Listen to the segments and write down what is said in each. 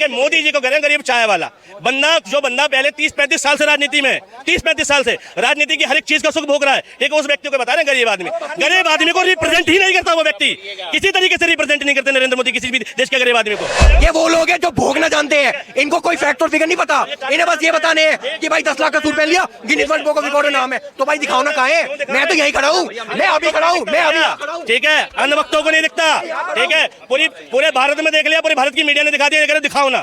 कि मोदी जी को करें गरीब चाय वाला बंदा, जो बंदा पहले 30-35 साल से राजनीति में 30-35 साल से राजनीति की हर एक चीज का सुख भोग रहा है, ठीक है, उस व्यक्ति को बता रहे गरीब आदमी को रिप्रेजेंट ही नहीं करता वो व्यक्ति, किसी तरीके से रिप्रेजेंट नहीं करते नरेंद्र मोदी किसी भी देश के गरीब आदमी को। ये वो लोग हैं जो भोगना जानते हैं, इनको कोई फैक्ट और फिगर नहीं पता, इन्हें बस ये बताने हैं कि भाई 10 लाख का सूट पहन लिया, Guinness world book of record में नाम है, तो भाई दिखाओ ना कहाँ है। मैं तो यही खड़ा हूँ, मैं अभी खड़ा हूँ, ठीक है, अन्य वक्तों को नहीं दिखता, ठीक है, पूरे भारत में देख लिया, पूरे भारत की मीडिया ने दिखा दिया, दिखाओ ना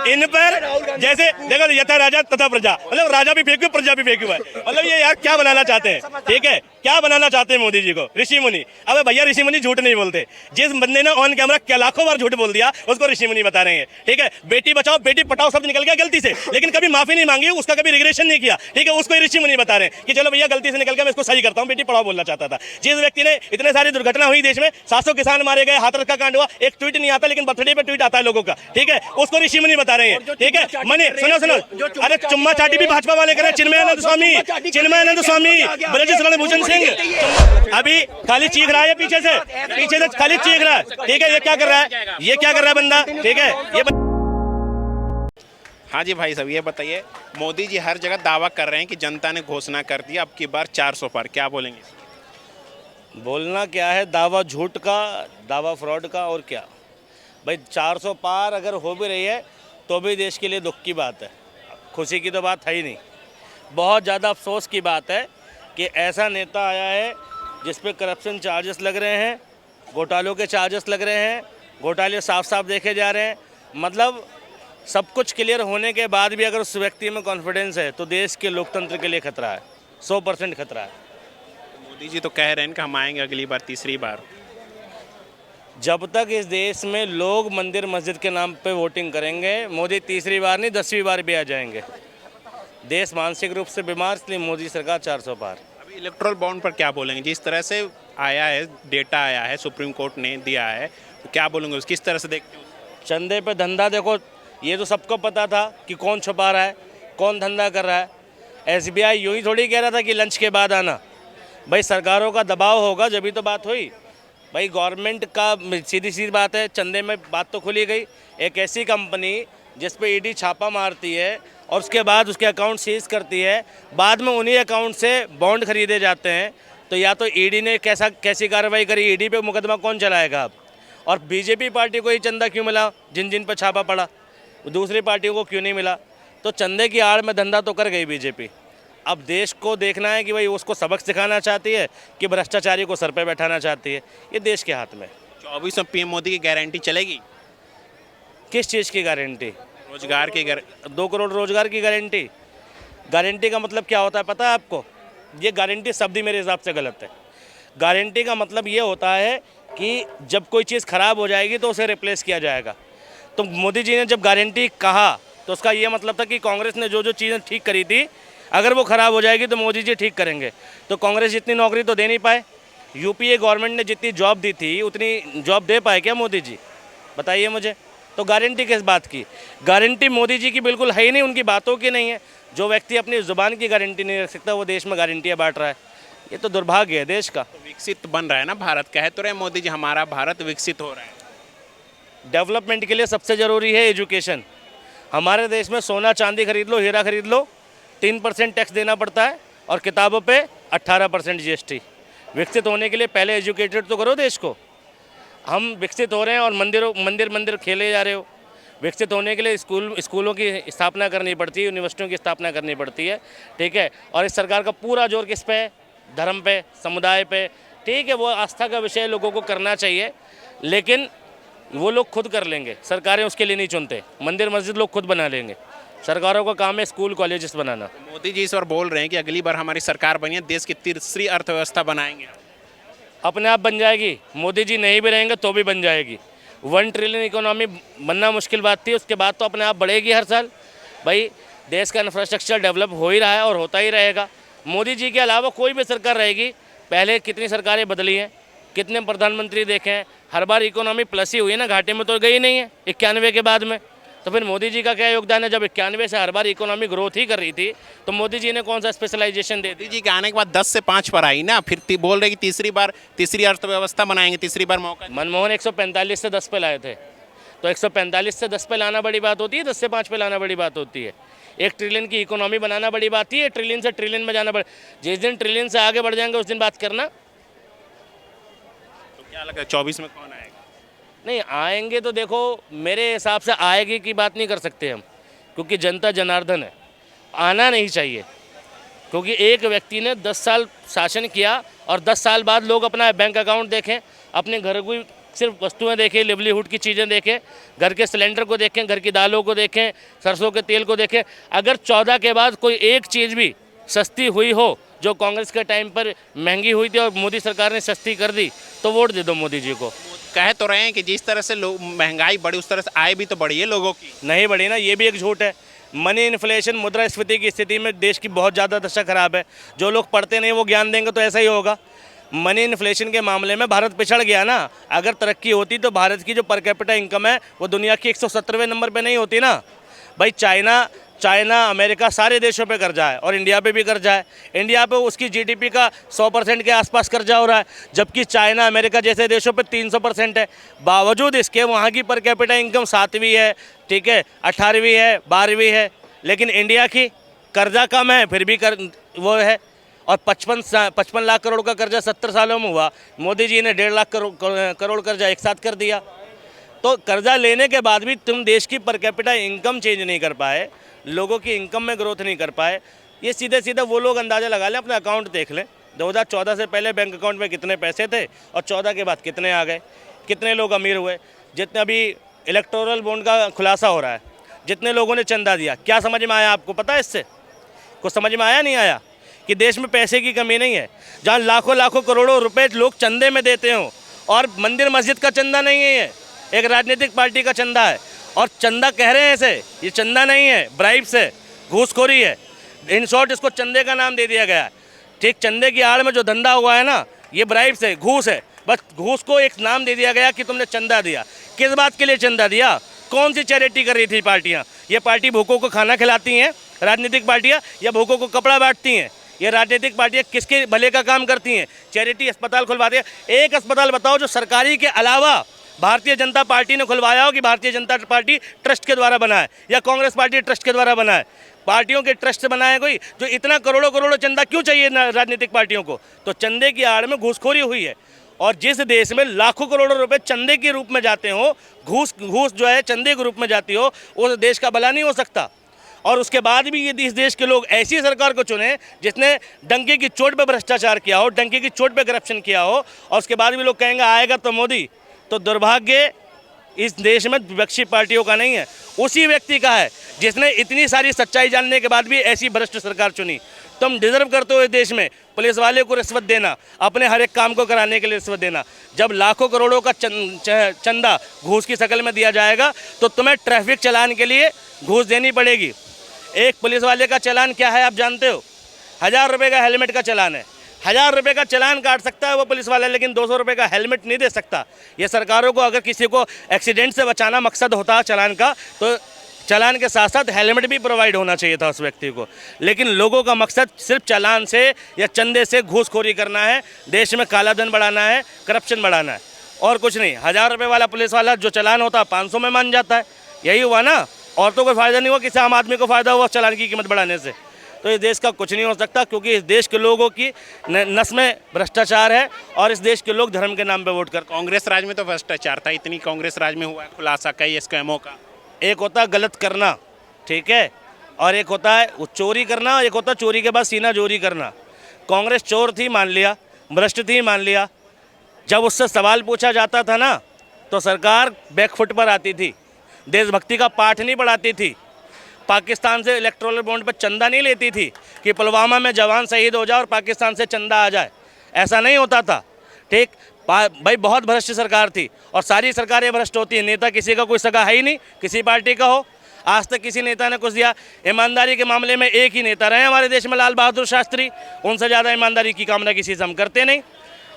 इन पर। जैसे देखो यथा राजा तथा प्रजा, मतलब राजा भी फेंकू प्रजा भी फेंकू है, मतलब ये यार क्या बनाना चाहते हैं, ठीक है, क्या बनाना चाहते हैं मोदी जी को, ऋषि मुनि। अब भैया ऋषि मुनि झूठ नहीं बोलते, जिस बंदे ने ऑन कैमरा क्या लाखों बार झूठ बोल दिया उसको ऋषि मुनि बता रहे हैं, ठीक है। बेटी बचाओ बेटी पटाओ शब्द निकल गया गलती से, लेकिन कभी माफी नहीं मांगी, उसका कभी रिग्रेशन नहीं किया, ठीक है, उसको ऋषि मुनि बता रहे हैं कि चलो भैया गलती से निकल गया, मैं इसको सही करता हूँ, बेटी पढ़ाओ बोलना चाहता था। जिस व्यक्ति ने इतने सारी दुर्घटना हुई देश में, 700 किसान मारे गए, हाथरस का कांड हुआ, एक ट्वीट नहीं आता लेकिन बर्थडे पे ट्वीट आता है लोगों का, ठीक है, उसको ऋषि मुनि बता रहे हैं, ठीक है। मने सुनो, अरे चुम्मा चाटी भी भाजपा वाले करें, चिन्मयानंद स्वामी, ब्रजेश भूषण सिंह अभी खाली चीख रहा है पीछे से खाली चीख रहा है, ठीक है। ये क्या कर रहा है बंदा, ठीक है। ये हाँ जी भाई साहब, ये बताइए, मोदी जी हर जगह दावा कर रहे हैं कि जनता ने घोषणा कर दी अब की बार 400 पार, क्या बोलेंगे? बोलना क्या है, दावा झूठ का, दावा फ्रॉड का, और क्या भाई। 400 पार अगर हो भी रही है तो भी देश के लिए दुख की बात है, खुशी की तो बात है ही नहीं। बहुत ज़्यादा अफसोस की बात है कि ऐसा नेता आया है जिस पे करप्शन चार्जेस लग रहे हैं, घोटालों के चार्जेस लग रहे हैं, घोटाले साफ साफ देखे जा रहे हैं। मतलब सब कुछ क्लियर होने के बाद भी अगर उस व्यक्ति में कॉन्फिडेंस है तो देश के लोकतंत्र के लिए खतरा है, 100% खतरा है। मोदी जी तो कह रहे हैं कि हम आएंगे अगली बार, तीसरी बार। जब तक इस देश में लोग मंदिर मस्जिद के नाम पे वोटिंग करेंगे, मोदी तीसरी बार नहीं 10वीं बार भी आ जाएंगे। देश मानसिक रूप से बीमार, इसलिए मोदी सरकार 400 पार। अभी इलेक्ट्रल बॉन्ड पर क्या बोलेंगे? जिस तरह से आया है, डेटा आया है, सुप्रीम कोर्ट ने दिया है, तो क्या बोलेंगे? उस किस तरह से देखते हो? चंदे पे धंधा, देखो ये तो सबको पता था कि कौन छुपा रहा है, कौन धंधा कर रहा है। SBI यूँ ही थोड़ी कह रहा था कि लंच के बाद आना, भाई सरकारों का दबाव होगा जब भी तो बात हुई। भाई गवर्नमेंट का सीधी सी बात है, चंदे में बात तो खुली गई। एक ऐसी कंपनी जिस पे ED छापा मारती है और उसके बाद उसके अकाउंट सीज करती है, बाद में उन्हीं अकाउंट से बॉन्ड खरीदे जाते हैं, तो या तो ED ने कैसी कार्रवाई करी, ED पे मुकदमा कौन चलाएगा अब? और BJP पार्टी को ही चंदा क्यों मिला, जिन पर छापा पड़ा, दूसरी पार्टियों को क्यों नहीं मिला? तो चंदे की आड़ में धंधा तो कर गई BJP। अब देश को देखना है कि भाई उसको सबक सिखाना चाहती है कि भ्रष्टाचारी को सर पे बैठाना चाहती है, ये देश के हाथ में। 24 में PM मोदी की गारंटी चलेगी? किस चीज़ की गारंटी? रोजगार की 2 करोड़ रोजगार की गारंटी। गारंटी का मतलब क्या होता है पता है आपको? ये गारंटी शब्द ही मेरे हिसाब से गलत है। गारंटी का मतलब ये होता है कि जब कोई चीज़ ख़राब हो जाएगी तो उसे रिप्लेस किया जाएगा। तो मोदी जी ने जब गारंटी कहा तो उसका ये मतलब था कि कांग्रेस ने जो चीज़ें ठीक करी थी, अगर वो ख़राब हो जाएगी तो मोदी जी ठीक करेंगे। तो कांग्रेस जितनी नौकरी तो दे नहीं पाए, UPA गवर्नमेंट ने जितनी जॉब दी थी उतनी जॉब दे पाए क्या मोदी जी? बताइए मुझे। तो गारंटी किस बात की? गारंटी मोदी जी की बिल्कुल है ही नहीं, उनकी बातों की नहीं है। जो व्यक्ति अपनी ज़ुबान की गारंटी नहीं रख सकता वो देश में गारंटियाँ बांट रहा है, ये तो दुर्भाग्य है देश का। तो विकसित बन रहा है ना भारत, कह तो रहे मोदी जी हमारा भारत विकसित हो रहा है। डेवलपमेंट के लिए सबसे ज़रूरी है एजुकेशन। हमारे देश में सोना चांदी खरीद लो, हीरा खरीद लो, 3% टैक्स देना पड़ता है और किताबों पे 18% GST। विकसित होने के लिए पहले एजुकेटेड तो करो देश को। हम विकसित हो रहे हैं और मंदिर खेले जा रहे हो। विकसित होने के लिए स्कूलों की स्थापना करनी पड़ती है, यूनिवर्सिटियों की स्थापना करनी पड़ती है, ठीक है। और इस सरकार का पूरा जोर किस पे है? धर्म पे, समुदाय पे, ठीक है। वो आस्था का विषय लोगों को करना चाहिए, लेकिन वो लोग खुद कर लेंगे, सरकारें उसके लिए नहीं चुनते। मंदिर मस्जिद लोग खुद बना लेंगे, सरकारों का काम है स्कूल कॉलेजेस बनाना। मोदी जी इस बार बोल रहे हैं कि अगली बार हमारी सरकार बनी है, देश की तीसरी अर्थव्यवस्था बनाएंगे। अपने आप बन जाएगी, मोदी जी नहीं भी रहेंगे तो भी बन जाएगी। 1 ट्रिलियन इकोनॉमी बनना मुश्किल बात थी, उसके बाद तो अपने आप बढ़ेगी हर साल। भाई देश का इंफ्रास्ट्रक्चर डेवलप हो ही रहा है और होता ही रहेगा। मोदी जी के अलावा कोई भी सरकार रहेगी, पहले कितनी सरकारें बदली हैं, कितने प्रधानमंत्री देखे हैं, हर बार इकोनॉमी प्लस ही हुई है ना, घाटे में तो गई नहीं है 91 के बाद में। तो फिर मोदी जी का क्या योगदान है? जब 91 से हर बार इकोनॉमी ग्रोथ ही कर रही थी तो मोदी जी ने कौन सा स्पेशलाइजेशन दे दी? मोदी जी के आने के बाद 10 से 5 पर आई ना, फिर बोल रहे कि तीसरी अर्थव्यवस्था बनाएंगे, तीसरी बार मौका। मनमोहन 145 से 10 पे लाए थे, तो 145 से 10 पे लाना बड़ी बात होती है, 10 से 5 पे लाना बड़ी बात होती है। 1 ट्रिलियन की इकोनॉमी बनाना बड़ी बात है, ट्रिलियन से ट्रिलियन में जाना जिस दिन ट्रिलियन से आगे बढ़ जाएंगे उस दिन बात करना। तो क्या लगता है 24 में कौन आएगा? नहीं आएंगे तो देखो मेरे हिसाब से आएगी की बात नहीं कर सकते हम, क्योंकि जनता जनार्दन है, आना नहीं चाहिए। क्योंकि एक व्यक्ति ने 10 साल शासन किया और 10 साल बाद लोग अपना बैंक अकाउंट देखें, अपने घर को सिर्फ वस्तुएं देखें, लिवलीहुड की चीज़ें देखें, घर के सिलेंडर को देखें, घर की दालों को देखें, सरसों के तेल को देखें। अगर 14 के बाद कोई एक चीज़ भी सस्ती हुई हो जो कांग्रेस के टाइम पर महंगी हुई थी और मोदी सरकार ने सस्ती कर दी, तो वोट दे दो मोदी जी को। कह तो रहे हैं कि जिस तरह से लोग महंगाई बढ़ी उस तरह से आय भी तो बढ़ी है लोगों की। नहीं बढ़ी ना, ये भी एक झूठ है। मनी इन्फ्लेशन, मुद्रास्फीति की स्थिति में देश की बहुत ज़्यादा दशा खराब है। जो लोग पढ़ते नहीं वो ज्ञान देंगे तो ऐसा ही होगा। मनी इन्फ्लेशन के मामले में भारत पिछड़ गया ना। अगर तरक्की होती तो भारत की जो पर कैपिटा इनकम है वो दुनिया की 170वें नंबर पे नहीं होती ना। भाई चाइना अमेरिका सारे देशों पे कर्जा है और इंडिया पे भी कर्जा है। इंडिया पे उसकी जीडीपी का 100% के आसपास कर्जा हो रहा है, जबकि चाइना अमेरिका जैसे देशों पे 300% है। बावजूद इसके वहाँ की पर कैपिटा इनकम 7वीं है, ठीक है, 18वीं है, 12वीं है। लेकिन इंडिया की कर्जा कम है फिर भी वो है। और 55 लाख करोड़ का कर्जा 70 सालों में हुआ। मोदी जी ने 1.5 लाख करोड़ कर्जा एक साथ कर दिया। तो कर्जा लेने के बाद भी तुम देश की पर कैपिटा इनकम चेंज नहीं कर पाए, लोगों की इनकम में ग्रोथ नहीं कर पाए। ये सीधे सीधे वो लोग अंदाज़ा लगा लें, अपना अकाउंट देख लें। 2014 से पहले बैंक अकाउंट में कितने पैसे थे और 14 के बाद कितने आ गए, कितने लोग अमीर हुए। जितने अभी इलेक्टोरल बॉन्ड का खुलासा हो रहा है, जितने लोगों ने चंदा दिया, क्या समझ में आया आपको? पता है इससे कुछ समझ में आया नहीं आया कि देश में पैसे की कमी नहीं है। जहाँ लाखों करोड़ों रुपए लोग चंदे में देते हों और मंदिर मस्जिद का चंदा नहीं है, ये एक राजनीतिक पार्टी का चंदा है। और चंदा कह रहे हैं इसे, ये चंदा नहीं है, ब्राइब्स है, घूसखोरी है। इन शॉर्ट इसको चंदे का नाम दे दिया गया है। ठीक, चंदे की आड़ में जो धंधा हुआ है ना, ये ब्राइब्स है, घूस है। बस घूस को एक नाम दे दिया गया कि तुमने चंदा दिया। किस बात के लिए चंदा दिया? कौन सी चैरिटी कर रही थी पार्टियाँ? ये पार्टी भूखों को खाना खिलाती हैं राजनीतिक पार्टियाँ, या भूखों को कपड़ा बांटती हैं? ये राजनीतिक पार्टियाँ किसके भले का काम करती हैं? चैरिटी अस्पताल खुलवाती है। एक अस्पताल बताओ जो सरकारी के अलावा भारतीय जनता पार्टी ने खुलवाया हो, कि भारतीय जनता पार्टी ट्रस्ट के द्वारा बना है या कांग्रेस पार्टी ट्रस्ट के द्वारा बना है। पार्टियों के ट्रस्ट से बनाया कोई, जो इतना करोड़ों चंदा क्यों चाहिए राजनीतिक पार्टियों को? तो चंदे की आड़ में घूसखोरी हुई है। और जिस देश में लाखों करोड़ों रुपए चंदे के रूप में जाते हो, घूस जो है चंदे के रूप में जाती हो, उस देश का भला नहीं हो सकता। और उसके बाद भी यदि इस देश के लोग ऐसी सरकार को चुने जिसने डंके की चोट पे भ्रष्टाचार किया हो, डंके की चोट पे करप्शन किया हो, और उसके बाद भी लोग कहेंगे आएगा तो मोदी, तो दुर्भाग्य इस देश में विपक्षी पार्टियों का नहीं है, उसी व्यक्ति का है जिसने इतनी सारी सच्चाई जानने के बाद भी ऐसी भ्रष्ट सरकार चुनी। तुम डिजर्व करते हो इस देश में पुलिस वाले को रिश्वत देना, अपने हर एक काम को कराने के लिए रिश्वत देना। जब लाखों करोड़ों का चंदा घूस की शक्ल में दिया जाएगा तो तुम्हें ट्रैफिक चलान के लिए घूस देनी पड़ेगी। एक पुलिस वाले का चालान क्या है आप जानते हो? 1000 रुपये का हेलमेट का चालान है। 1000 रुपये का चालान काट सकता है वो पुलिस वाला, लेकिन 200 रुपये का हेलमेट नहीं दे सकता। ये सरकारों को अगर किसी को एक्सीडेंट से बचाना मकसद होता चालान का, तो चालान के साथ साथ हेलमेट भी प्रोवाइड होना चाहिए था उस व्यक्ति को। लेकिन लोगों का मकसद सिर्फ चालान से या चंदे से घूसखोरी करना है, देश में काला धन बढ़ाना है, करप्शन बढ़ाना है, और कुछ नहीं। 1000 रुपये वाला पुलिस वाला जो चालान होता है 500 में मान जाता है। यही हुआ ना, और तो कोई फ़ायदा नहीं हुआ, किसी आम आदमी को फ़ायदा हुआ चालान की कीमत बढ़ाने से। तो इस देश का कुछ नहीं हो सकता, क्योंकि इस देश के लोगों की नस में भ्रष्टाचार है और इस देश के लोग धर्म के नाम पे वोट करते। कांग्रेस राज में तो भ्रष्टाचार था, इतनी कांग्रेस राज में हुआ है खुलासा कई स्कैमों का। एक होता है गलत करना, ठीक है, और एक होता है चोरी करना, और एक होता है चोरी के बाद सीना चोरी करना। कांग्रेस चोर थी मान लिया, भ्रष्ट थी मान लिया। जब उससे सवाल पूछा जाता था ना, तो सरकार बैकफुट पर आती थी, देशभक्ति का पाठ नहीं पढ़ाती थी, पाकिस्तान से इलेक्टोरल बॉन्ड पर चंदा नहीं लेती थी कि पुलवामा में जवान शहीद हो जाए और पाकिस्तान से चंदा आ जाए। ऐसा नहीं होता था। ठीक भाई, बहुत भ्रष्ट सरकार थी, और सारी सरकारें भ्रष्ट होती हैं। नेता किसी का कोई सगा है ही नहीं, किसी पार्टी का हो। आज तक किसी नेता ने कुछ दिया? ईमानदारी के मामले में एक ही नेता रहे हमारे देश में, लाल बहादुर शास्त्री। उनसे ज़्यादा ईमानदारी की कामना किसी से हम करते नहीं।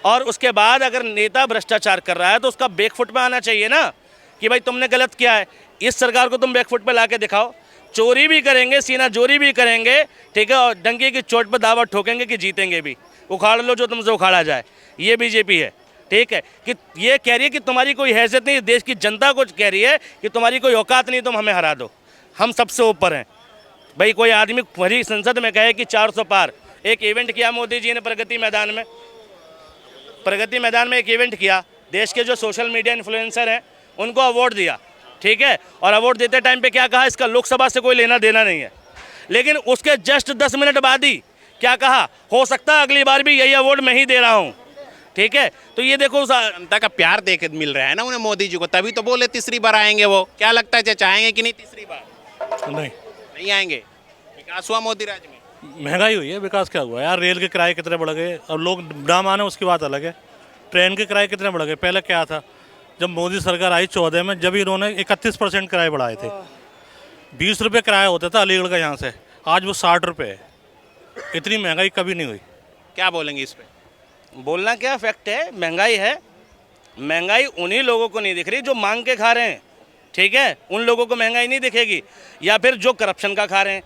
और उसके बाद अगर नेता भ्रष्टाचार कर रहा है तो उसका बैकफुट पर आना चाहिए ना, कि भाई तुमने गलत किया है। इस सरकार को तुम बैकफुट पर ला के दिखाओ। चोरी भी करेंगे, सीना चोरी भी करेंगे, ठीक है, और डंके की चोट पर दावा ठोकेंगे कि जीतेंगे भी। उखाड़ लो जो तुमसे उखाड़ा जाए, ये बीजेपी है। ठीक है, कि ये कह रही है कि तुम्हारी कोई हैसियत नहीं, देश की जनता को कह रही है कि तुम्हारी कोई औकात नहीं, तुम हमें हरा दो, हम सबसे ऊपर हैं। भाई कोई आदमी भरी संसद में कहे कि 400 पार। एक इवेंट किया मोदी जी ने प्रगति मैदान में, प्रगति मैदान में एक इवेंट किया, देश के जो सोशल मीडिया इन्फ्लुएंसर हैं उनको अवार्ड दिया, ठीक है, और अवार्ड देते टाइम पे क्या कहा, इसका लोकसभा से कोई लेना देना नहीं है। लेकिन उसके जस्ट 10 मिनट बाद ही क्या कहा, हो सकता है अगली बार भी यही अवार्ड मैं ही दे रहा हूँ, ठीक है। तो ये देखो जनता का प्यार देख मिल रहा है ना उन्हें मोदी जी को, तभी तो बोले तीसरी बार आएंगे वो। क्या लगता है, चाहेंगे कि नहीं तीसरी बार? नहीं आएंगे। विकास हुआ मोदी राज में? महंगाई हुई है, विकास क्या हुआ यार? रेल के किराए कितने बढ़ गए, अब लोग ना माने उसकी बात अलग है। ट्रेन के किराए कितने बढ़ गए, पहले क्या था जब मोदी सरकार आई 14 में, जब इन्होंने 31% किराए बढ़ाए थे। 20 रुपये किराया होता था अलीगढ़ का यहाँ से, आज वो 60 रुपये है। इतनी महंगाई कभी नहीं हुई। क्या बोलेंगे इस पे? बोलना क्या, फैक्ट है, महंगाई है। महंगाई उन्हीं लोगों को नहीं दिख रही जो मांग के खा रहे हैं, ठीक है, उन लोगों को महंगाई नहीं दिखेगी, या फिर जो करप्शन का खा रहे हैं,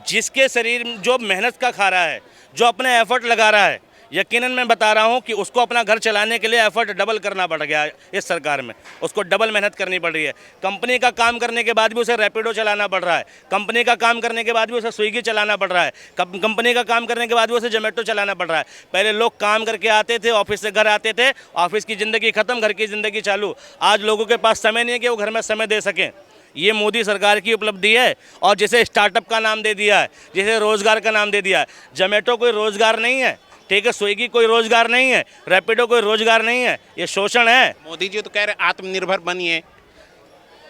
जिसके शरीर में जो मेहनत का खा रहा है, जो अपने एफर्ट लगा रहा है। यकीनन मैं बता रहा हूं कि उसको अपना घर चलाने के लिए एफर्ट डबल करना पड़ गया है इस सरकार में, उसको डबल मेहनत करनी पड़ रही है। कंपनी का काम करने के बाद भी उसे रैपिडो चलाना पड़ रहा है, कंपनी का काम करने के बाद भी उसे स्विगी चलाना पड़ रहा है, कंपनी का काम करने के बाद भी उसे जोमेटो चलाना पड़ रहा है। पहले लोग काम करके आते थे, ऑफिस से घर आते थे, ऑफिस की ज़िंदगी ख़त्म, घर की ज़िंदगी चालू। आज लोगों के पास समय नहीं है कि वो घर में समय दे सकें। ये मोदी सरकार की उपलब्धि है। और जिसे स्टार्टअप का नाम दे दिया है, जिसे रोज़गार का नाम दे दिया है। जोमेटो कोई रोज़गार नहीं है, ठीक है, स्विगी कोई रोज़गार नहीं है, रैपिडो कोई रोज़गार नहीं है, ये शोषण है। मोदी जी तो कह रहे आत्मनिर्भर बनिए।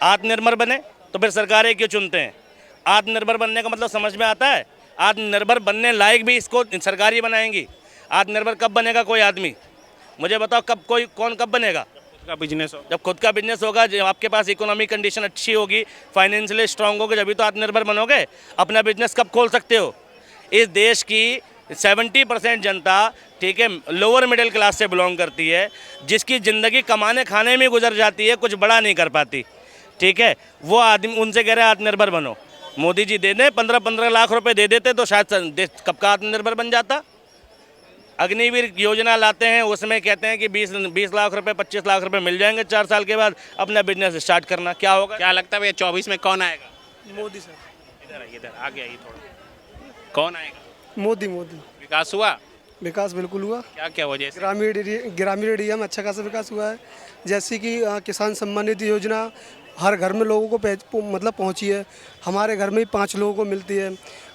आत्मनिर्भर बने तो फिर सरकारें क्यों चुनते हैं? आत्मनिर्भर बनने का मतलब समझ में आता है? आत्मनिर्भर बनने लायक भी इसको सरकार ही बनाएंगी। आत्मनिर्भर कब बनेगा कोई आदमी? मुझे बताओ, कब कोई कौन कब बनेगा? का बिजनेस हो, जब खुद का बिजनेस होगा, जब आपके पास इकोनॉमिक कंडीशन अच्छी होगी, फाइनेंशियली स्ट्रांग होगे, जब तो आत्मनिर्भर बनोगे। अपना बिजनेस कब खोल सकते हो? इस देश की 70% जनता, ठीक है, लोअर मिडिल क्लास से बिलोंग करती है, जिसकी ज़िंदगी कमाने खाने में गुजर जाती है, कुछ बड़ा नहीं कर पाती, ठीक है। वो आदमी, उनसे कह रहे हैं आत्मनिर्भर बनो। मोदी जी दे दें 15-15 लाख रुपए दे देते तो शायद देश कब का आत्मनिर्भर बन जाता। अग्निवीर योजना लाते हैं, उसमें कहते हैं कि 20 लाख रुपए 25 लाख रुपए मिल जाएंगे 4 साल के बाद, अपना बिजनेस स्टार्ट करना। क्या होगा? क्या लगता है भैया 24 में कौन आएगा? मोदी सर। इधर आगे आइए थोड़ा। कौन आएगा? मोदी। विकास हुआ? विकास बिल्कुल हुआ। क्या क्या वजह से? ग्रामीण एरिया में अच्छा खासा विकास हुआ है। जैसे कि किसान सम्मान निधि योजना हर घर में लोगों को मतलब पहुंची है। हमारे घर में ही 5 लोगों को मिलती है।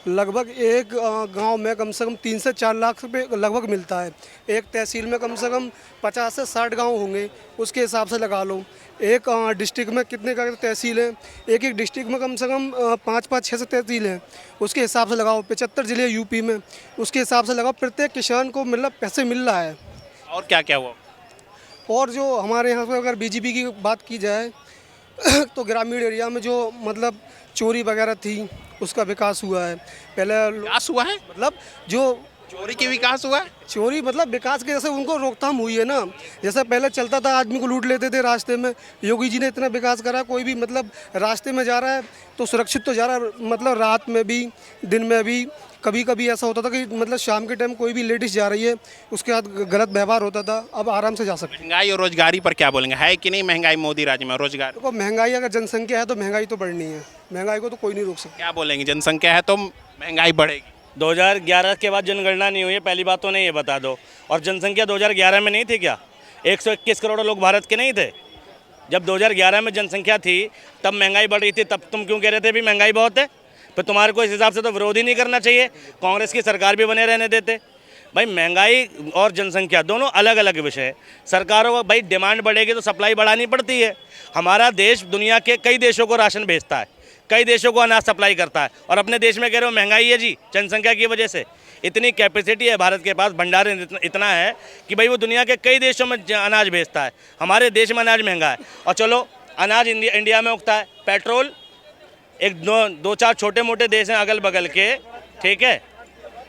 लगभग एक गांव में कम से कम 3 से 4 लाख रुपए लगभग मिलता है। एक तहसील में कम से कम 50 से 60 गांव होंगे, उसके हिसाब से लगा लो। एक डिस्ट्रिक्ट में कितने का तहसील है, एक डिस्ट्रिक्ट में कम से कम 5-6 तहसील हैं, उसके हिसाब से लगाओ। 75 जिले यूपी में, उसके हिसाब से लगाओ। प्रत्येक किसान को मतलब पैसे मिल रहा है। और क्या क्या हुआ? और जो हमारे यहाँ पर अगर बीजेपी की बात की जाए तो ग्रामीण एरिया में जो मतलब चोरी वगैरह थी, उसका विकास हुआ है। पहले विकास हुआ है मतलब जो चोरी की विकास हुआ है? चोरी मतलब विकास के जैसे उनको रोकथाम हुई है ना। जैसे पहले चलता था, आदमी को लूट लेते थे रास्ते में। योगी जी ने इतना विकास करा, कोई भी मतलब रास्ते में जा रहा है तो सुरक्षित तो जा रहा है, मतलब रात में भी दिन में भी। कभी कभी ऐसा होता था कि मतलब शाम के टाइम कोई भी लेडीज़ जा रही है, उसके साथ गलत व्यवहार होता था। अब आराम से जा सकते हैं। महंगाई और रोजगारी पर क्या बोलेंगे, है कि नहीं महंगाई मोदी राज्य में? रोजगार देखो, महंगाई अगर जनसंख्या है तो महंगाई तो बढ़नी है, महंगाई को तो कोई नहीं रोक सकता। क्या बोलेंगे, जनसंख्या है तो महंगाई बढ़ेगी? 2011 के बाद जनगणना नहीं हुई है, पहली बात तो नहीं, ये बता दो। और जनसंख्या 2011 में नहीं थी क्या? 121 करोड़ लोग भारत के नहीं थे? जब 2011 में जनसंख्या थी तब महंगाई बढ़ रही थी, तब तुम क्यों कह रहे थे भी महंगाई बहुत है? फिर तुम्हारे को इस हिसाब से तो विरोध ही नहीं करना चाहिए, कांग्रेस की सरकार भी बने रहने देते। भाई महंगाई और जनसंख्या दोनों अलग अलग विषय है। सरकारों को भाई डिमांड बढ़ेगी तो सप्लाई बढ़ानी पड़ती है। हमारा देश दुनिया के कई देशों को राशन भेजता है, कई देशों को अनाज सप्लाई करता है, और अपने देश में कह रहे हो महंगाई है जी, जनसंख्या की वजह से। इतनी कैपेसिटी है भारत के पास, भंडारण इतना है कि भाई वो दुनिया के कई देशों में अनाज भेजता है। हमारे देश में अनाज महंगा है। और चलो, अनाज इंडिया में उगता है, पेट्रोल एक दो चार छोटे मोटे देश हैं अगल बगल के, ठीक है,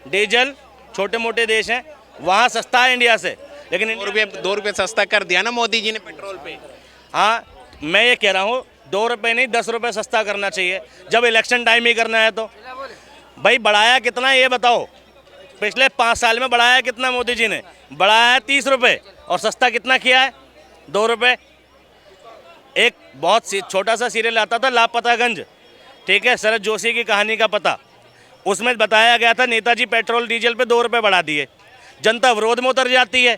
डीजल छोटे मोटे देश हैं, वहाँ सस्ता है इंडिया से। लेकिन 2 रुपये सस्ता कर दिया ना मोदी जी ने पेट्रोल पे। हाँ, मैं ये कह रहा हूँ 2 रुपये नहीं 10 रुपये सस्ता करना चाहिए, जब इलेक्शन टाइम ही करना है तो। भाई बढ़ाया कितना है ये बताओ? पिछले 5 साल में बढ़ाया कितना मोदी जी ने? बढ़ाया है 30 रुपये, और सस्ता कितना किया है? 2 रुपये। एक बहुत छोटा सा सीरियल आता था लापतागंज, ठीक है, शरद जोशी की कहानी का पता, उसमें बताया गया था नेताजी पेट्रोल डीजल पे 2 रुपये बढ़ा दिए, जनता विरोध में उतर जाती है,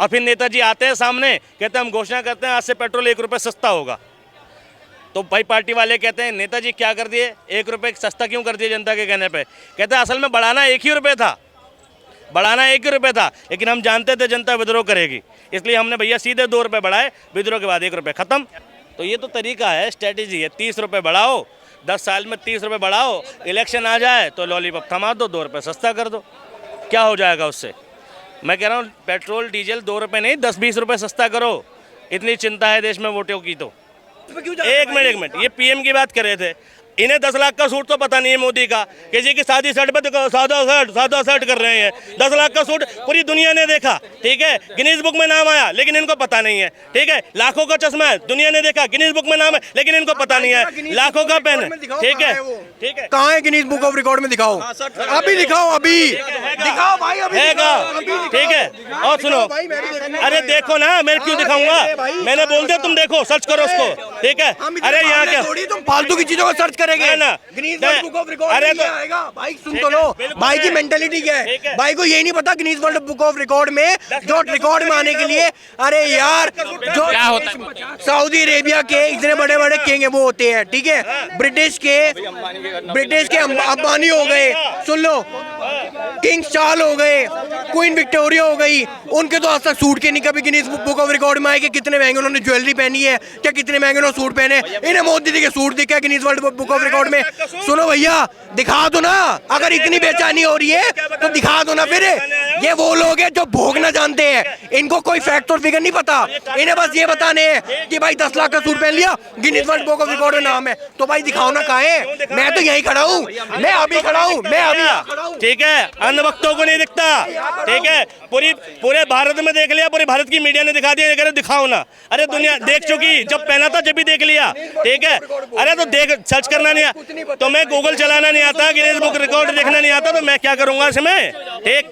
और फिर नेताजी आते हैं सामने, कहते हैं हम घोषणा करते हैं आज से पेट्रोल 1 रुपये सस्ता होगा। तो भाई पार्टी वाले कहते हैं नेताजी क्या कर दिए, 1 रुपये सस्ता क्यों कर दिए जनता के कहने पे? कहते हैं असल में बढ़ाना 1 ही रुपये था, बढ़ाना 1 ही रुपये था, लेकिन हम जानते थे जनता विद्रोह करेगी, इसलिए हमने भैया सीधे 2 रुपये बढ़ाए, विद्रोह के बाद 1 रुपये ख़त्म। तो ये तो तरीका है, स्ट्रेटेजी है, 30 रुपये बढ़ाओ, 10 साल में 30 रुपये बढ़ाओ, इलेक्शन आ जाए तो लॉलीपॉप थमा दो, 2 रुपये सस्ता कर दो, क्या हो जाएगा उससे? मैं कह रहा हूँ पेट्रोल डीजल 2 रुपये नहीं 10-20 रुपये सस्ता करो, इतनी चिंता है देश में वोटों की। तो एक मिनट, ये पीएम की बात कर रहे थे, इन्हें 10 लाख का सूट तो पता नहीं है मोदी का, किसी की शादी शर्ट पे तो सादा शर्ट कर रहे हैं, 10 लाख का सूट पूरी दुनिया ने देखा, ठीक है, गिनीज बुक में नाम आया, लेकिन इनको पता नहीं है, ठीक है, लाखों का चश्मा है, दुनिया ने देखा, गिनीज बुक में नाम है, लेकिन इनको पता नहीं है, लाखों का पेन है, ठीक है, ठीक है, कहाँ है गिनीज बुक ऑफ रिकॉर्ड में? दिखाओ, अभी दिखाओ, अभी दिखाओ भाई, अभी है, ठीक है। और सुनो, अरे देखो ना, मैं क्यों दिखाऊंगा, मैंने बोल दिया, तुम देखो, सर्च करो उसको, ठीक है। अरे यहाँ क्या तुम फालतू की चीजों को सर्च करेंगे ना, Guinness world book of record में क्या आएगा? भाई सुन तो लो, भाई की मेंटेलिटी क्या है, भाई को यही नहीं पता Guinness world book of record में जो रिकॉर्ड में आने के लिए, अरे यार जो क्या होता है? सऊदी अरेबिया के इतने बड़े बड़े किंग है वो होते हैं, ठीक है, ब्रिटिश के अंबानी हो गए, सुन लो, किंग चार्ल्स हो गए, क्वीन विक्टोरिया हो गई, उनके तो आज तक सूट के नहीं कभी गिनीज बुक ऑफ रिकॉर्ड में आए कि कितने महंगे उन्होंने ज्वेलरी पहनी है, क्या कितने महंगे उन्होंने सूट पहने, इन्हें मोदी जी के सूट दिखा Guinness world book of record में? सुनो भैया, दिखा दो ना, अगर इतनी बेचैनी हो रही है तो दिखा दो ना। फिर ये वो लोग हैं जो भोगना जानते हैं, इनको कोई फैक्ट और फिगर नहीं पता, इन्हें बस ये बताने हैं कि भाई 10 लाख का सूट पहन लिया, Guinness world book of record में नाम है, तो भाई दिखाओ ना कहाँ है? मैं तो यहीं खड़ा हूँ, मैं अभी खड़ा हूँ, मैं अभी, ठीक है, अन्य वक्तों को नहीं दिखता, ठीक है, पूरे भारत में देख लिया, पूरे भारत की मीडिया ने दिखा दिया, ये कह रहे दिखाओ ना, अरे दुनिया देख चुकी, जब पहना था जब भी देख लिया, ठीक है, अरे तो देख सर्च करना नहीं, तो मैं गूगल चलाना नहीं आता, गिनीज बुक रिकॉर्ड देखना नहीं आता, तो मैं क्या करूंगा इसमें, ठीक,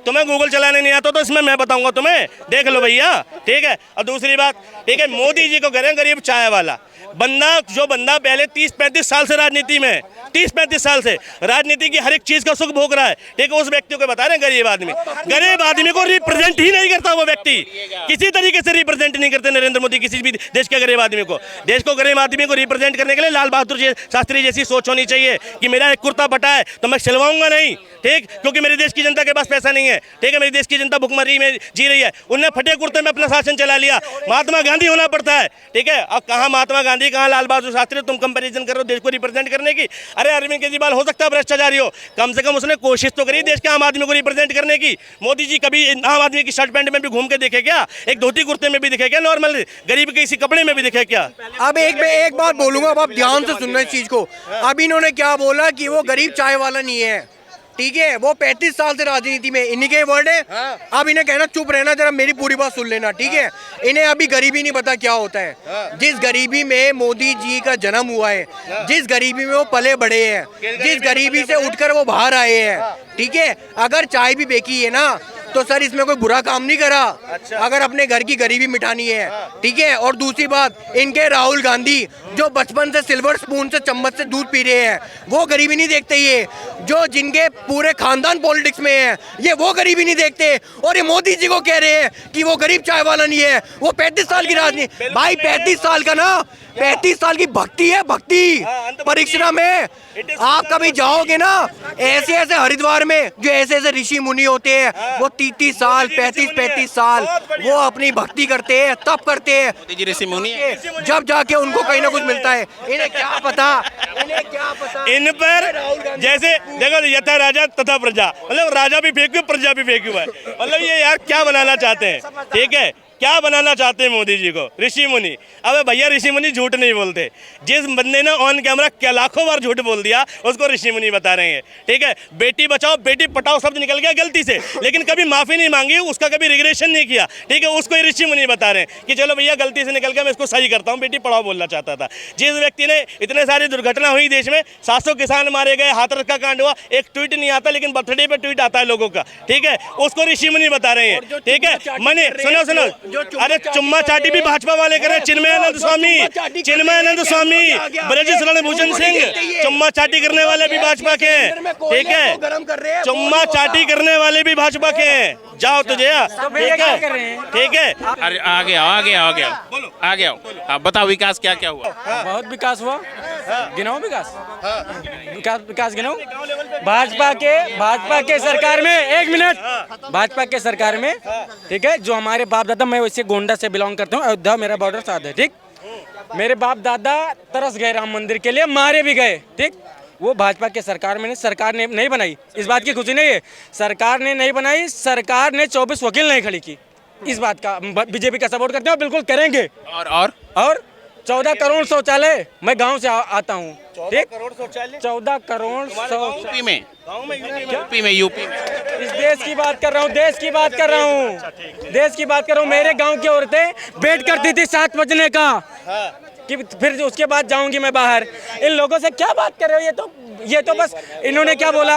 तुम्हें गूगल चलाने नहीं आता तो इसमें मैं बताऊंगा तुम्हें, देख लो भैया, ठीक है। और दूसरी बात, ठीक है, मोदी जी को करें गरीब चाय वाला जो बंदा पहले 30-35 साल से राजनीति में, 30-35 साल से राजनीति की हर एक चीज का सुख भोग रहा है, ठीक है, उस व्यक्ति को बता रहे हैं गरीब आदमी को रिप्रेजेंट ही नहीं करता, वो व्यक्ति किसी तरीके से रिप्रेजेंट नहीं करते नरेंद्र मोदी किसी भी देश के गरीब आदमी को। देश को गरीब आदमी को रिप्रेजेंट करने के लिए लाल बहादुर शास्त्री जैसी सोच होनी चाहिए कि मेरा एक कुर्ता फटा है तो मैं सिलवाऊंगा नहीं, ठीक, क्योंकि मेरे देश की जनता के पास पैसा नहीं है, ठीक है, मेरी देश की जनता भुखमरी में जी रही है, उन्होंने फटे कुर्ते में अपना शासन चला लिया, महात्मा गांधी होना पड़ता है, ठीक है। अब कहाँ महात्मा गांधी, कहाँ लाल बहादुर शास्त्री, तुम कंपैरिजन कर रहे हो देश को रिप्रेजेंट करने की? अरे अरविंद केजरीवाल हो सकता है भ्रष्टाचारी हो, कम से कम उसने कोशिश तो करी देश के आम आदमी को रिप्रेजेंट करने की। मोदी जी कभी आम आदमी की शर्ट पैंट में भी घूम के देखे क्या? एक धोती कुर्ते में भी दिखे क्या? नॉर्मल गरीब के इसी कपड़े में भी दिखे क्या? अब एक बात बोलूंगा, अब आप ध्यान से सुनना इस चीज को। अब इन्होंने क्या बोला कि वो गरीब चाय वाला नहीं है, ठीक है, वो 35 साल से राजनीति में, इन्हीं के वर्ड है। अब इन्हें कहना चुप रहना, जरा मेरी पूरी बात सुन लेना, ठीक है। इन्हें अभी गरीबी नहीं पता क्या होता है। जिस गरीबी में मोदी जी का जन्म हुआ है, जिस गरीबी में वो पले बड़े हैं, जिस गरीबी से उठकर वो बाहर आए हैं, ठीक है, अगर चाय भी बेची है ना तो सर इसमें कोई बुरा काम नहीं करा, अगर अपने घर की गरीबी मिटानी है, ठीक है। और दूसरी बात, इनके राहुल गांधी जो बचपन से सिल्वर स्पून से चम्मच से दूध पी रहे हैं, वो गरीबी नहीं देखते, ये जो जिनके पूरे खानदान पॉलिटिक्स में है, ये वो गरीबी नहीं देखते, और ये मोदी जी को कह रहे हैं कि वो गरीब चाय वाला नहीं है। वो 35 साल की राजनीति, भाई 35 साल का ना, 35 साल की भक्ति है, भक्ति परीक्षा में आप कभी जाओगे ना, ऐसे ऐसे हरिद्वार में जो ऐसे ऐसे ऋषि मुनि होते हैं, वो 30 साल 35 साल वो अपनी भक्ति करते हैं, तप करते हैं, ऋषि मुनि जब जाके उनको कहीं ना कुछ मिलता है। इन्हें क्या पता, इन्हें क्या पता, इन पर जैसे देखो यथा राजा तथा प्रजा, मतलब राजा भी फेंक हुआ, प्रजा भी फेंक हुआ है, मतलब ये यार क्या बनाना चाहते हैं, ठीक है। क्या बनाना चाहते हैं मोदी जी को? ऋषि मुनि। अबे भैया ऋषि मुनि झूठ नहीं बोलते। जिस बंदे ने ऑन कैमरा क्या लाखों बार झूठ बोल दिया उसको ऋषि मुनि बता रहे हैं, ठीक है। बेटी बचाओ बेटी पटाओ शब्द निकल गया गलती से, लेकिन कभी माफी नहीं मांगी, उसका कभी रिग्रेशन नहीं किया, ठीक है। उसको ही ऋषि मुनि बता रहे हैं कि चलो भैया गलती से निकल गया, मैं इसको सही करता हूँ, बेटी पढ़ाओ बोलना चाहता था। जिस व्यक्ति ने इतने सारी दुर्घटना हुई देश में, 700 किसान मारे गए, हाथरस का कांड हुआ, एक ट्वीट नहीं आता लेकिन बर्थडे पे ट्वीट आता है लोगों का, ठीक है, उसको ऋषि मुनि बता रहे हैं, ठीक है। मने सुनो सुनो, अरे चुम्मा चाटी भी भाजपा वाले कर रहे हैं। चिन्मयानंद स्वामी, ब्रजेश भूषण सिंह, चुम्मा चाटी करने वाले भी भाजपा के हैं, ठीक है। चुम्मा चाटी करने वाले भी भाजपा के हैं। जाओ तुझे, ठीक है, ठीक है। अरे आगे आओ। आप बताओ विकास क्या क्या हुआ? बहुत विकास हुआ। गिनाओ विकास, विकास गिनाओ। भाजपा के सरकार में, एक मिनट, भाजपा के सरकार में, ठीक है, जो हमारे बाप दादा, मैं वैसे गोंडा से बिलोंग करता हूँ, अयोध्या मेरा बॉर्डर साथ है, ठीक। मेरे बाप दादा तरस गए राम मंदिर के लिए, मारे भी गए, ठीक। वो भाजपा के सरकार में सरकार ने नहीं बनाई, इस बात की खुशी नहीं है। सरकार ने नहीं बनाई, सरकार ने 24 वकील नहीं खड़ी की। इस बात का बीजेपी का सपोर्ट करते हैं, बिल्कुल करेंगे। और 14 करोड़ शौचालय, मैं गांव से आता हूँ, ठीक। 14 करोड़ यूपी में इस देश की बात कर रहा हूँ, मेरे गांव की औरतें वेट करती थी 7 बजने का कि फिर उसके बाद जाऊंगी मैं बाहर। इन लोगों से क्या बात कर रहे हो? ये तो बस इन्होंने क्या बोला?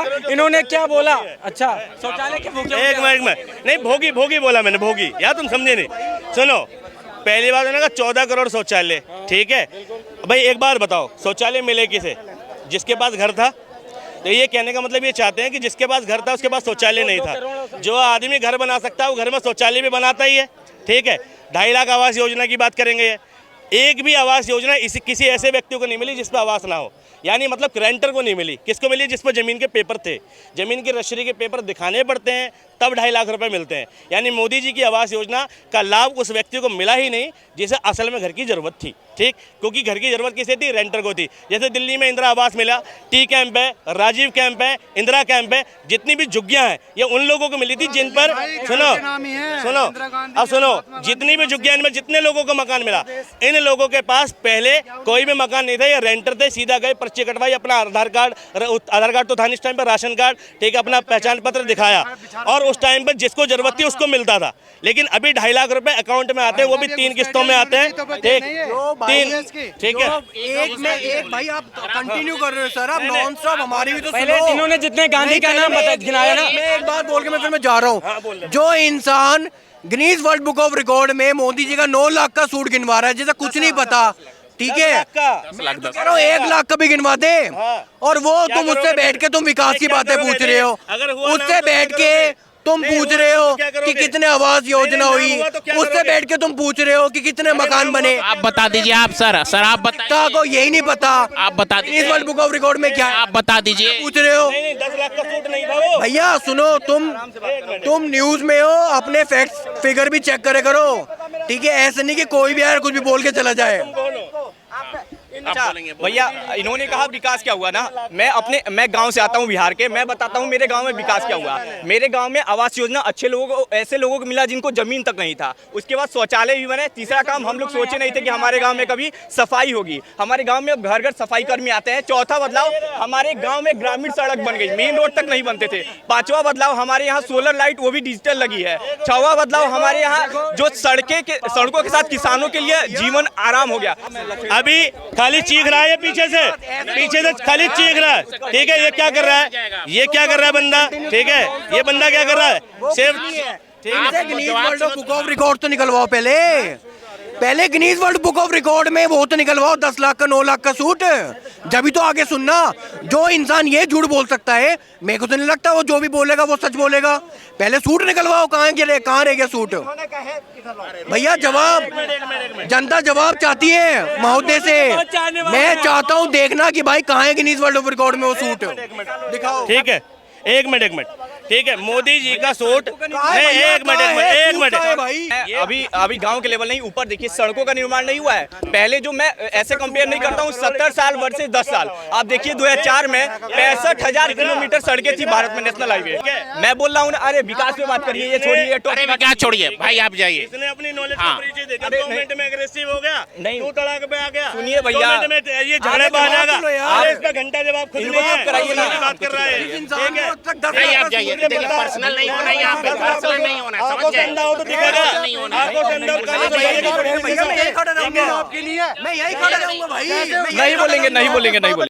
अच्छा, शौचालय के भूखे। एक मिनट नहीं, भोगी बोला मैंने, भोगी, यार तुम समझे नहीं। सुनो, पहली बात है ना 14 करोड़ शौचालय, ठीक है। भाई एक बार बताओ, शौचालय मिले किसे? जिसके पास घर था। तो ये कहने का मतलब ये चाहते हैं कि जिसके पास घर था उसके पास शौचालय नहीं था। जो आदमी घर बना सकता है वो घर में शौचालय भी बनाता ही है, ठीक है। 2.5 लाख आवास योजना की बात करेंगे। एक भी आवास योजना किसी ऐसे व्यक्ति को नहीं मिली जिस पर आवास ना हो, यानी मतलब रेंटर को नहीं मिली। किसको मिली? जिस पर ज़मीन के पेपर थे, ज़मीन की रजिस्ट्री के पेपर दिखाने पड़ते हैं तब 2.5 लाख रुपए मिलते हैं। यानी मोदी जी की आवास योजना का लाभ उस व्यक्ति को मिला ही नहीं जिसे असल में घर की ज़रूरत थी, ठीक। क्योंकि घर की ज़रूरत किसे थी? रेंटर को थी। जैसे दिल्ली में इंदिरा आवास मिला, टी कैंप है, राजीव कैंप है, इंदिरा कैंप है, जितनी भी झुग्गियाँ हैं ये उन लोगों को मिली थी जिन पर, सुनो, जितनी भी झुग्गियाँ, इनमें जितने लोगों को मकान मिला, इन लोगों के पास पहले कोई भी मकान नहीं था, ये रेंटर थे। सीधा गए, पर्ची कटवाई, अपना आधार कार्ड तो था इस टाइम पर, राशन कार्ड, ठीक है, अपना पहचान पत्र दिखाया, और उस टाइम पर जिसको जरूरत थी उसको मिलता था। लेकिन अभी 2.5 लाख रुपए अकाउंट में आते हैं, वो भी 3 किस्तों में आते हैं, ठीक है। एक भाई आप कंटिन्यू कर रहे हो सर, आप नॉन स्टॉप, हमारी भी तो पहले इन्होंने जितने गांधी का नाम गिनाया ना, मैं एक बात बोल के मैं फिर मैं जा रहा हूँ। जो इंसान Guinness world book of record में मोदी जी का 9 लाख का सूट गिनवा रहा है, जिसे कुछ नहीं पता, ठीक है, 1 लाख का भी गिनवा दे, और वो तुम उससे बैठ के तुम विकास की बातें पूछ रहे हो, उससे बैठ के तुम पूछ रहे हो कि कितने आवास योजना हुई, उससे बैठ के तुम पूछ रहे हो कि कितने मकान बने। आप बता दीजिए। आप सर आप बताइए। को यही नहीं पता, आप बता दीजिए इस वर्ल्ड बुक ऑफ रिकॉर्ड में क्या है, आप बता दीजिए। पूछ रहे हो? 10 लाख का सूट नहीं था वो। भैया सुनो, तुम न्यूज में हो, अपने फैक्ट फिगर भी चेक करे करो, ठीक है। ऐसे नहीं कि कोई भी यार कुछ भी बोल के चला जाए। अच्छा भैया, इन्होंने कहा विकास क्या हुआ ना, मैं गांव से आता हूं बिहार के, मैं बताता हूं मेरे गांव में विकास क्या हुआ। मेरे गांव में आवास योजना अच्छे लोगों को, ऐसे लोगों को मिला जिनको जमीन तक नहीं था। उसके बाद शौचालय भी बने। तीसरा काम, हम लोग सोचे नहीं थे कि हमारे गांव में कभी सफाई होगी। हमारे गांव में घर घर सफाई कर्मी आते हैं। चौथा बदलाव, हमारे गाँव में ग्रामीण सड़क बन गई, मेन रोड तक नहीं बनते थे। 5वां बदलाव, हमारे यहाँ सोलर लाइट वो भी डिजिटल लगी है। 6वां बदलाव, हमारे यहाँ जो सड़कों के साथ किसानों के लिए जीवन आराम हो गया। अभी खाली चीख रहा है पीछे से खाली चीख रहा है, ठीक है। ये क्या कर रहा है बंदा, ठीक है, ये बंदा क्या कर रहा है? सिर्फ Guinness world book of record तो निकलवाओ पहले Guinness world book of record में वो तो निकलवाओ, 10 लाख का 9 लाख का सूट, जब तो आगे सुनना। जो इंसान ये झूठ बोल सकता है, मेरे को तो नहीं लगता वो जो भी बोलेगा वो सच बोलेगा। पहले सूट निकलवाओ, कहाँ रह गया सूट? भैया जवाब, जनता जवाब चाहती है महोदय से। मैं चाहता हूँ देखना कि भाई कहाँ है गिनीज वर्ल्ड ऑफ रिकॉर्ड में वो सूट, दिखाओ। ठीक है, एक मिनट ठीक है, मोदी जी का सूट नहीं, एक मिनट अभी गांव के लेवल नहीं, ऊपर देखिए सड़कों का निर्माण नहीं हुआ है। पहले जो मैं ऐसे कंपेयर नहीं करता हूँ 70 साल वर्सेस 10 साल, आप देखिए 2004 में 65,000 किलोमीटर सड़कें थी भारत में, नेशनल हाईवे। मैं बोल रहा हूँ ना, अरे विकास पे बात करिए, ये छोड़िए। अरे विकास छोड़िए भाई, आप जाइए। इसने अपनी नॉलेज हाँ। का परिचय देकर 2 मिनट में एग्रेसिव हो गया, नहीं। 2 तड़ाक पे आ गया। सुनिए भैया, 2 मिनट में ये झगड़े पे आ जाएगा। आप इसका घंटा जवाब खुद इनको नहीं है, कराइए ना। बात कर रहा है, ठीक है। नहीं, आप जाइए। देखिए पर्सनल नहीं होना यहाँ पे, पर्सनल नहीं होना, आपको समझ गए? संदा हो तो दिखेगा, पर्सनल नहीं होना। आपको संदा हो तो भैया मैं यही खड़ा रहूंगा भाई, मैं यही खड़ा रहूंगा, मैं यही खड़ा रहूंगा भाई। नहीं बोलेंगे।